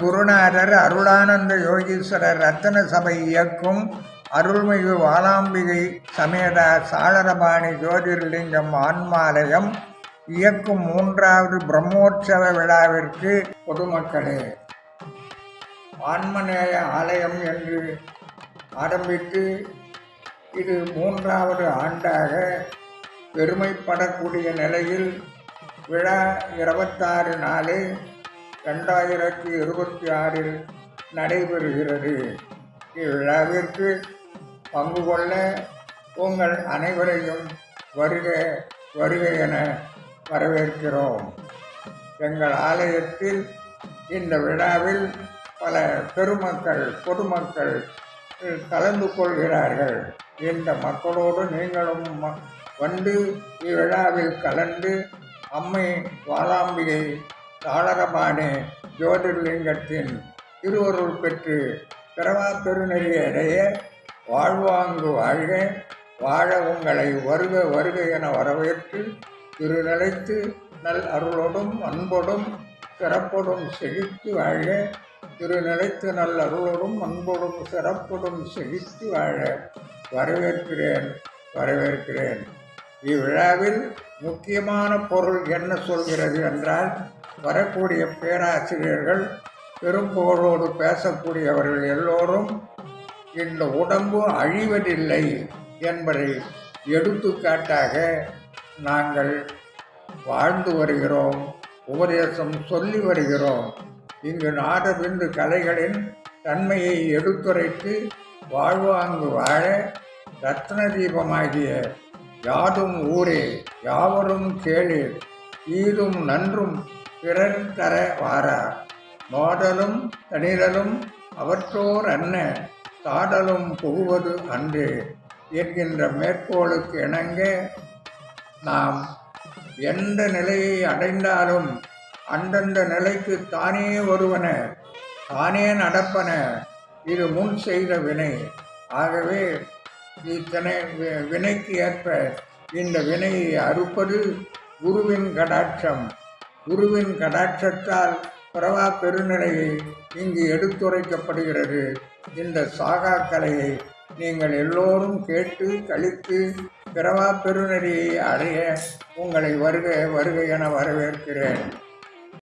குருநாதர் அருளானந்த யோகீஸ்வரர் ரத்தன சபை இயக்கும் அருள்மிகு வாலாம்பிகை சமேத சாளரபாணி ஜோதிர்லிங்கம் ஆன்மாலயம் இயக்கும் 3வது பிரம்மோற்சவ விழாவிற்கு பொதுமக்களே, ஆன்மநேய ஆலயம் என்று ஆரம்பித்து இது 3வது ஆண்டாக பெருமைப்படக்கூடிய நிலையில் விழா 26/4/2026 நடைபெறுகிறது. இவ்விழாவிற்கு பங்கு கொள்ள உங்கள் அனைவரையும் வருக வருக என வரவேற்கிறோம். எங்கள் ஆலயத்தில் இந்த விழாவில் பல பெருமக்கள் பொதுமக்கள் கலந்து கொள்கிறார்கள். இந்த மக்களோடு நீங்களும் வந்து இவ்விழாவில் கலந்து அம்மை வாலாம்பிகை சாளரபாணி ஜோதிர்லிங்கத்தின் திருவருள் பெற்று பிறவா பெருநெறியடைய வாழ்வாங்கு வாழ்க வாழ உங்களை வருக வருக என வரவேற்று திருநிலைத்து நல் அருளோடும் அன்போடும் சிறப்போடும் செழித்து வாழ்க திருநிலைத்து நல் அருளோடும் அன்போடும் சிறப்போடும் செழித்து வாழ வரவேற்கிறேன் வரவேற்கிறேன். இவ்விழாவில் முக்கியமான பொருள் என்ன சொல்கிறது என்றால், வரக்கூடிய பேராசிரியர்கள் பெரும்புகழோடு பேசக்கூடியவர்கள் எல்லோரும் இந்த உடம்பு அழிவதில்லை என்பதை எடுத்துக்காட்டாக நாங்கள் வாழ்ந்து வருகிறோம், உபதேசம் சொல்லி வருகிறோம். இங்கு நாதபிந்து கலைகளின் தன்மையை எடுத்துரைத்து வாழ்வாங்கு வாழ ரத்ன தீபமாகிய யாதும் ஊரே யாவரும் கேளீர் ஈதும் நன்றும் பிறர் தர வாரா நோடலும் தனிரலும் அவற்றோர் அன்ன சாடலும் புகுவது அன்று என்கின்ற மேற்கோளுக்கு இணங்க நாம் எந்த நிலையை அடைந்தாலும் அந்தந்த நிலைக்கு தானே வருவன, தானே நடப்பன. இது முன் செய்த வினை. ஆகவே இத்தனை வினைக்கு ஏற்ப இந்த வினையை அறுப்பது குருவின் கடாட்சம். குருவின் கடாட்சத்தால் பிறவா பெருநிலையை இங்கு எடுத்துரைக்கப்படுகிறது. இந்த சாகா கலையை நீங்கள் எல்லோரும் கேட்டு கழித்து பிறவா பெருநெறியை அடைய உங்களை வருக வருக என வரவேற்கிறேன்.